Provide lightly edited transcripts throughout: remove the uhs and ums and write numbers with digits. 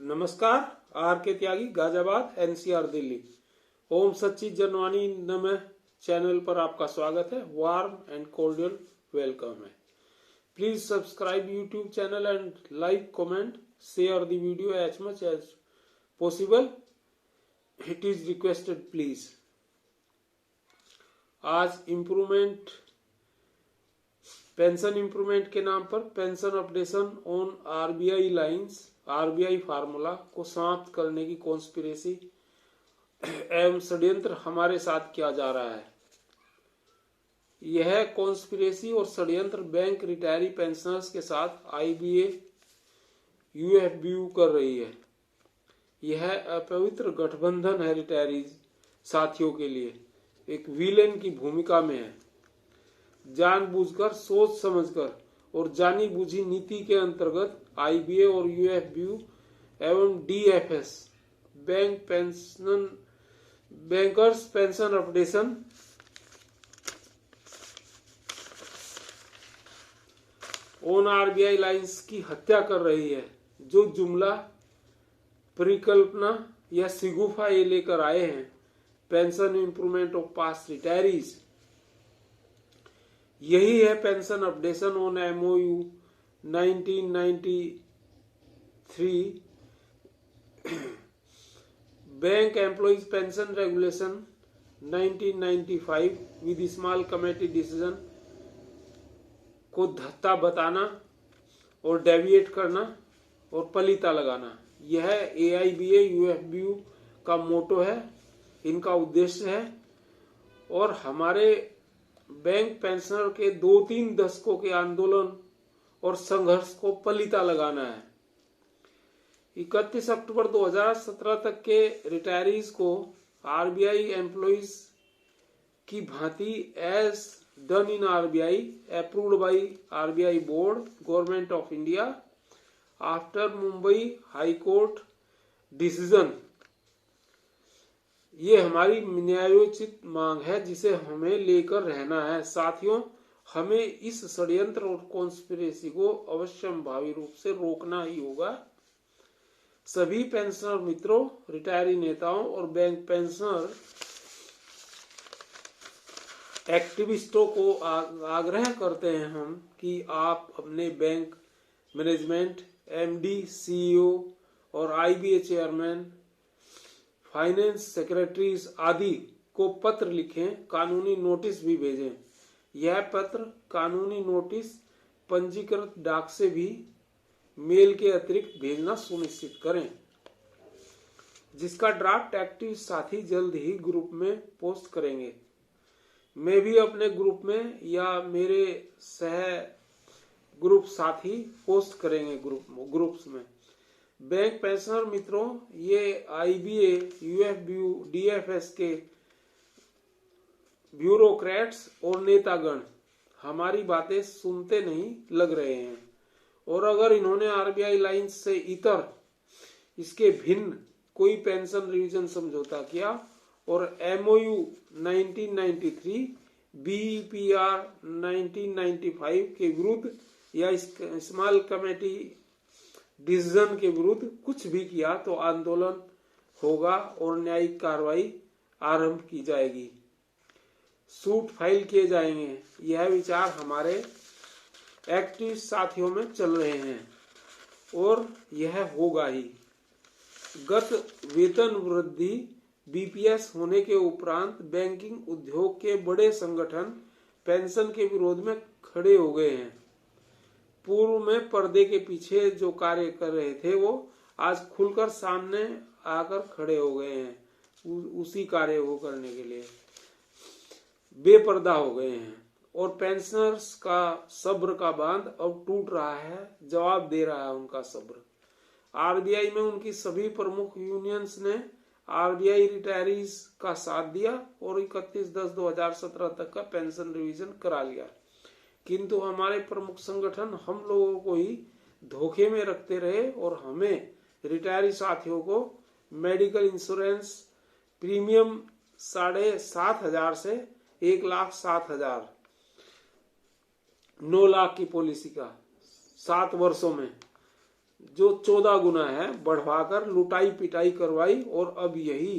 नमस्कार। R K Tyagi, Ghaziabad, NCR, Delhi. ओम सच्चिद जनवानी नमः चैनल पर आपका स्वागत है। वार्म एंड कोर्डियल वेलकम है। Please subscribe YouTube channel and like, comment, share the video as much as possible. It is requested please. आज इम्प्रूवमेंट, पेंशन इम्प्रूवमेंट के नाम पर pension updation on RBI lines, RBI formula को समाप्त करने की conspiracy एवं षड्यंत्र हमारे साथ किया जा रहा है। यह कॉन्स्पिरेसी और षड्यंत्र बैंक रिटायरी पेंशनर्स के साथ आईबीए यूएफबीयू कर रही है। यह अपवित्र गठबंधन है, रिटायरी साथियों के लिए एक विलेन की भूमिका में है। जानबूझकर, सोच समझकर और जानी बूझी नीति के अंतर्गत आईबीए और यूएफबीयू एवं DFS bankers pension updation on RBI lines की हत्या कर रही है। जो जुमला, परिकल्पना या सिगुफा ये लेकर आए हैं, pension improvement of past retirees, यही है pension updation on MOU 1993, bank employees pension regulation 1995 with small committee decision को धत्ता बताना और डेविएट करना और पलीता लगाना। यह एआईबीए यूएफबीयू का मोटो है, इनका उद्देश्य है। और हमारे बैंक पेंशनर के 2-3 दशकों के आंदोलन और संघर्ष को पलीता लगाना है। 31 अक्टूबर 2017 तक के रिटायरीज को आरबीआई एम्प्लॉइज की भांति as done in RBI, approved by RBI board, government of India after Mumbai high court decision, ये हमारी न्यायोचित मांग है जिसे हमें लेकर रहना है। साथियों, हमें इस षड्यंत्र और कॉन्स्पिरेसी को अवश्यंभावी रूप से रोकना ही होगा। सभी पेंशनर मित्रों, रिटायरी नेताओं और बैंक पेंशनर एक्टिविस्टों को आग्रह करते हैं हम कि आप अपने बैंक मैनेजमेंट, एमडी, सीईओ और आईबीए चेयरमैन, फाइनेंस सेक्रेटरीज आदि को पत्र लिखें, कानूनी नोटिस भी भेजें। यह पत्र, कानूनी नोटिस पंजीकृत डाक से भी मेल के अतिरिक्त भेजना सुनिश्चित करें, जिसका ड्राफ्ट एक्टिव साथी जल्द ही ग्रुप में पोस्ट करेंगे। मैं भी अपने ग्रुप में या मेरे सह ग्रुप साथी पोस्ट करेंगे ग्रुप्स में। बैंक पेंशनर मित्रों, ये आईबीए, यूएफबीयू, डीएफएस के ब्यूरोक्रेट्स और नेतागण हमारी बातें सुनते नहीं लग रहे हैं। और अगर इन्होंने आरबीआई लाइंस से इतर, इसके भिन्न कोई पेंशन रिवीजन समझौता किया और एमओयू 1993, बीईपीआर 1995 के विरुद्ध या स्मॉल कमेटी डिसीजन के विरुद्ध कुछ भी किया तो आंदोलन होगा और न्यायिक कार्रवाई आरंभ की जाएगी, सूट फाइल किए जाएंगे। यह विचार हमारे एक्टिव साथियों में चल रहे हैं और यह होगा ही। गत वेतन वृद्धि बीपीएस होने के उपरांत बैंकिंग उद्योग के बड़े संगठन पेंशन के विरोध में खड़े हो गए हैं। पूर्व में पर्दे के पीछे जो कार्य कर रहे थे वो आज खुलकर सामने आकर खड़े हो गए हैं। उसी कार्य को करने के लिए बेपर्दा हो गए हैं और पेंशनर्स का सब्र का बांध अब टूट रहा है, जवाब दे रहा है उनका सब्र। आरबीआई में उनकी सभी प्रमुख यूनियंस ने आरबीआई रिटायरीज का साथ दिया और 31/10/2017 तक का पेंशन रिवीजन करा लिया। किंतु हमारे प्रमुख संगठन हम लोगों को ही धोखे में रखते रहे और हमें रिटायरी साथियों को मेडिकल इंश्योरेंस प्रीमियम 7,500 से 1,07,000, 9 लाख की पॉलिसी का 7 वर्षों में जो 14 गुना है बढ़वाकर लुटाई पिटाई करवाई और अब यही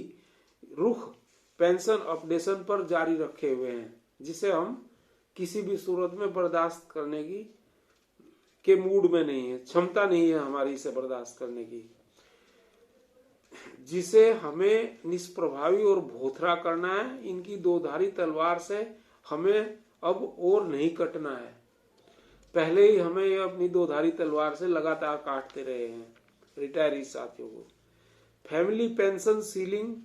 रुख पेंशन अपडेशन पर जारी रखे हुए हैं, जिसे हम किसी भी सूरत में बर्दाश्त करने की के मूड में नहीं है, क्षमता नहीं है हमारी इसे बर्दाश्त करने की, जिसे हमें निष्प्रभावी और भोथरा करना है। इनकी दोधारी तलवार से हमें अब और नहीं कटना है। पहले ही हमें ये अपनी दोधारी तलवार से लगातार काटते रहे हैं रिटायरी साथियों को। Family pension ceiling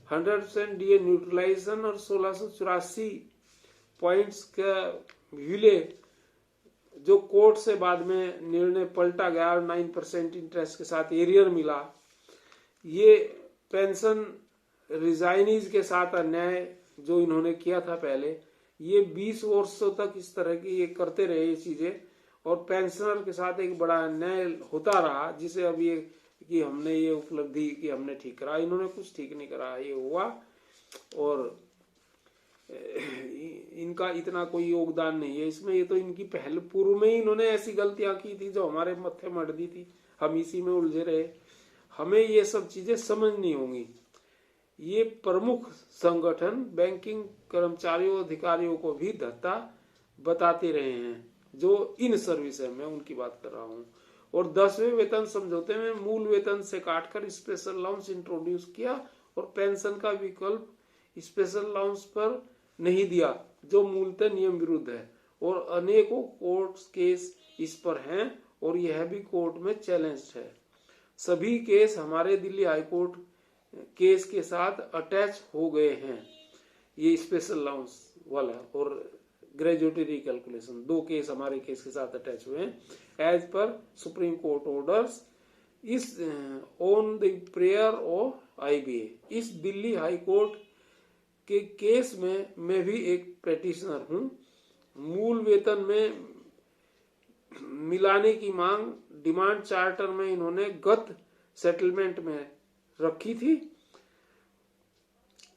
100% DA neutralisation और 1684 पॉइंट्स का विले जो कोर्ट से बाद में निर्णय पलटा गया और 9% इंटरेस्ट के साथ एरियर मिला। ये पेंशन रिजाइनीज के साथ अन्याय जो इन्होंने किया था पहले, ये 20 वर्षों तक इस तरह की ये करते रहे ये चीजें, और पेंशनर के साथ एक बड़ा अन्याय होता रहा, जिसे अब ये कि हमने ये उपलब्धि कि हमने ठीक करा। इन्होंने कुछ ठीक नहीं करा, ये हुआ और इनका इतना कोई योगदान नहीं है इसमें। ये तो इनकी पहले पूर्व में ही इन्होंने ऐसी गलतियां की थी जो हमारे मत्थे मढ़ दी थी, हम इसी में उलझे रहे। हमें ये सब चीजें समझनी होंगी। ये प्रमुख संगठन बैंकिंग कर्मचारियों अधिकारियों को भी धत्ता बताते रहे हैं जो इन सर्विस है, मैं उनकी बात कर रहा हूँ। और 10वें वेतन समझौते में मूल वेतन से काटकर स्पेशल अलाउंस इंट्रोड्यूस किया और पेंशन का विकल्प स्पेशल अलाउंस पर नहीं दिया, जो मूलतः नियम विरुद्ध है। और अनेकों कोर्ट केस इस पर हैं और यह भी कोर्ट में चैलेंज है। सभी केस हमारे दिल्ली हाईकोर्ट केस के साथ अटैच हो गए हैं, ये स्पेशल अलाउंस वाला और ग्रेजुएटी रिकैलकुलेशन, 2 केस हमारे केस के साथ अटैच हुए हैं as per supreme court orders is on the prayer of IBA. इस दिल्ली हाई कोर्ट के केस में मैं भी एक पेटिशनर हूं। मूल वेतन में मिलाने की मांग डिमांड चार्टर में इन्होंने गत सेटलमेंट में रखी थी,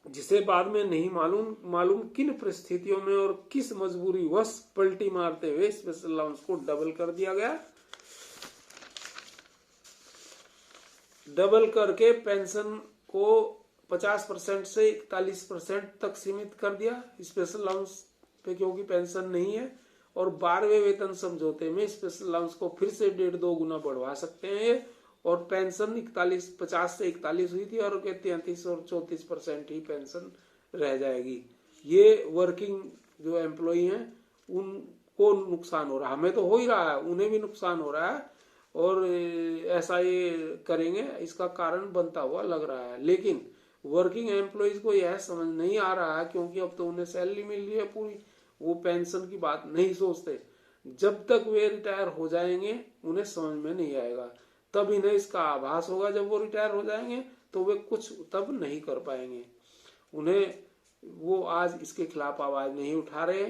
जिसे बाद में नहीं मालूम किन परिस्थितियों में और किस मजबूरी वश पलटी मारते हुए स्पेशल अलाउंस को डबल कर दिया गया। डबल करके पेंशन को 50% से 41% तक सीमित कर दिया स्पेशल अलाउंस पे, क्योंकि पेंशन नहीं है। और 12वें वेतन समझौते में स्पेशल अलाउंस को फिर से 1.5-2 गुना बढ़वा सकते हैं और पेंशन 50 से 41 हुई थी और 33 और 34% ही पेंशन रह जाएगी। ये वर्किंग जो एम्प्लॉई हैं उनको नुकसान हो रहा है, हमें तो हो ही रहा है, उन्हें भी नुकसान हो रहा है और ऐसा ये करेंगे इसका कारण बनता हुआ लग रहा है। लेकिन वर्किंग एम्प्लॉइज को यह समझ नहीं आ रहा है, क्योंकि अब तो उन्हें सैलरी मिल रही है पूरी, वो पेंशन की बात नहीं सोचते। जब तक वे रिटायर हो जाएंगे उन्हें समझ में नहीं आएगा, तब इन्हें इसका आभास होगा। जब वो रिटायर हो जाएंगे तो वे कुछ तब नहीं कर पाएंगे। उन्हें वो आज इसके खिलाफ आवाज नहीं उठा रहे,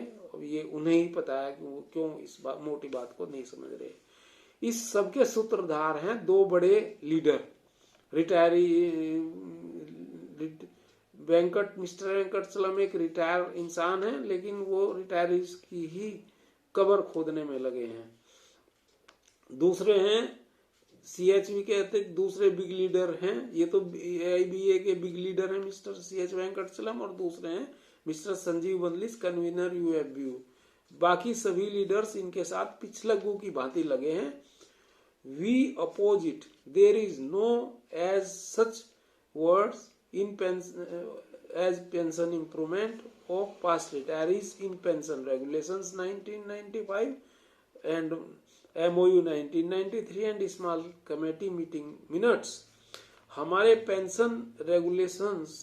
ये उन्हें ही पता है कि वो क्यों इस मोटी बात को नहीं समझ रहे। इस सबके सूत्रधार हैं 2 बड़े लीडर, रिटायरी मिस्टर वेंकटचलम एक रिटायर इंसान है, लेकिन वो रिटायरीज की ही कबर खोदने में लगे हैं। दूसरे हैं सीएचवी के अतिरिक्त दूसरे बिग लीडर हैं, ये तो आईबीए के बिग लीडर हैं मिस्टर सीएच वेंकटचलम, और दूसरे हैं मिस्टर संजीव बंदलिस कन्वीनर यूएफबीयू। बाकी सभी लीडर्स इनके साथ पिछलग्गू की भांति लगे हैं। We oppose it, there is no as such words in as pension improvement of past retirees in pension regulations 1995 and MOU 1993 and small committee meeting minutes। हमारे pension regulations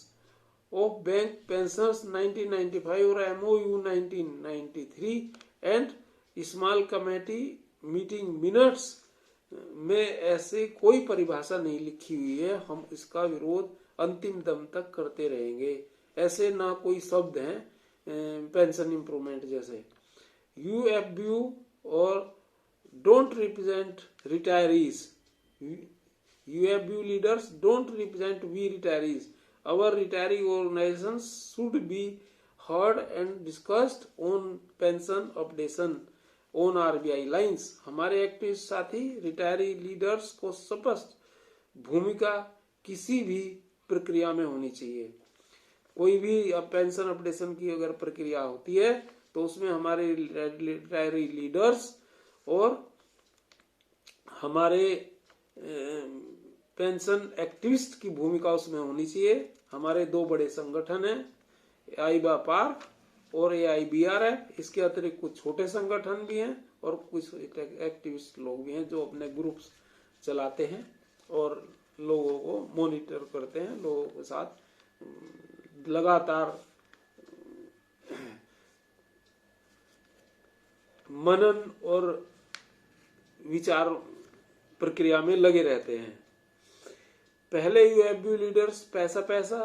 of bank pensioners 1995 और MOU 1993 and small committee meeting minutes में ऐसे कोई परिभाषा नहीं लिखी हुई है। हम इसका विरोध अंतिम दम तक करते रहेंगे। ऐसे ना कोई शब्द हैं पेंशन इंप्रूवमेंट जैसे। यूएफबीयू और don't represent retirees, UFBU leaders don't represent we retirees. Our retiree organisations should be heard and discussed on pension updation on RBI lines. हमारे एक्टिविस्ट साथी रिटायरी लीडर्स को स्पष्ट भूमिका किसी भी प्रक्रिया में होनी चाहिए। कोई भी पेंशन अपडेशन की अगर प्रक्रिया होती है तो उसमें हमारे रिटायरी लीडर्स और हमारे पेंशन एक्टिविस्ट की भूमिका उसमें होनी चाहिए। हमारे दो बड़े संगठन हैं, आईबा पार्क और AIBR है। इसके अतिरिक्त कुछ छोटे संगठन भी हैं और कुछ एक्टिविस्ट लोग भी हैं जो अपने ग्रुप्स चलाते हैं और लोगों को मॉनिटर करते हैं, लोगों के साथ लगातार मनन और विचार प्रक्रिया में लगे रहते हैं। पहले यूएफबी लीडर्स पैसा पैसा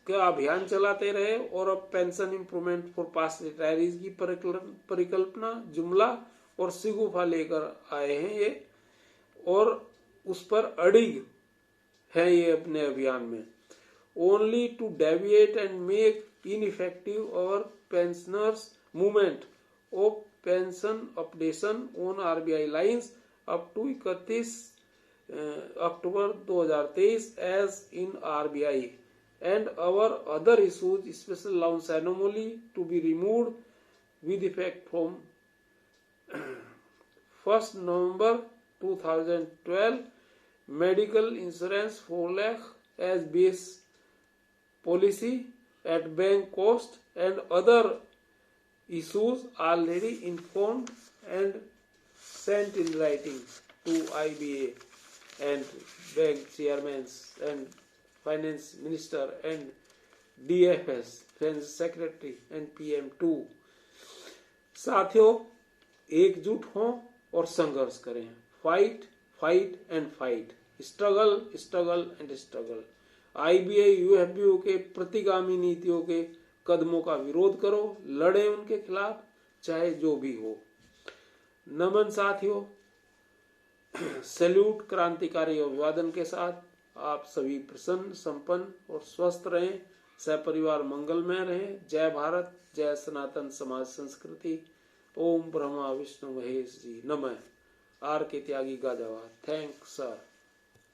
का अभियान चलाते रहे और अब pension improvement for past retirees की परिकल्पना, जुमला और सिगुफा लेकर आए हैं ये, और उस पर अड़िग है ये अपने अभियान में। Only to deviate and make ineffective और pensioners movement of pension updation on RBI lines up to 31 October 2023 as in RBI and our other issues special allowance anomaly to be removed with effect from 1st November 2012, medical insurance 4 lakh as base policy at bank cost and other issues already informed and sent in writing to IBA and bank chairmen and finance minister and DFS finance secretary and PM2। साथियों, एकजुट हों और संघर्ष करें। Fight fight and fight, struggle struggle and struggle. IBA UFBO के प्रतिगामी नीतियों के कदमों का विरोध करो, लड़े उनके खिलाफ चाहे जो भी हो। नमन साथियों, सैल्यूट क्रांतिकारी अभिवादन के साथ आप सभी प्रसन्न, संपन्न और स्वस्थ रहें, सहपरिवार मंगलमय रहें। जय भारत, जय सनातन समाज संस्कृति। ओम ब्रह्मा विष्णु महेश जी नमः। Are K Tyagi गाजावाद। Thanks sir.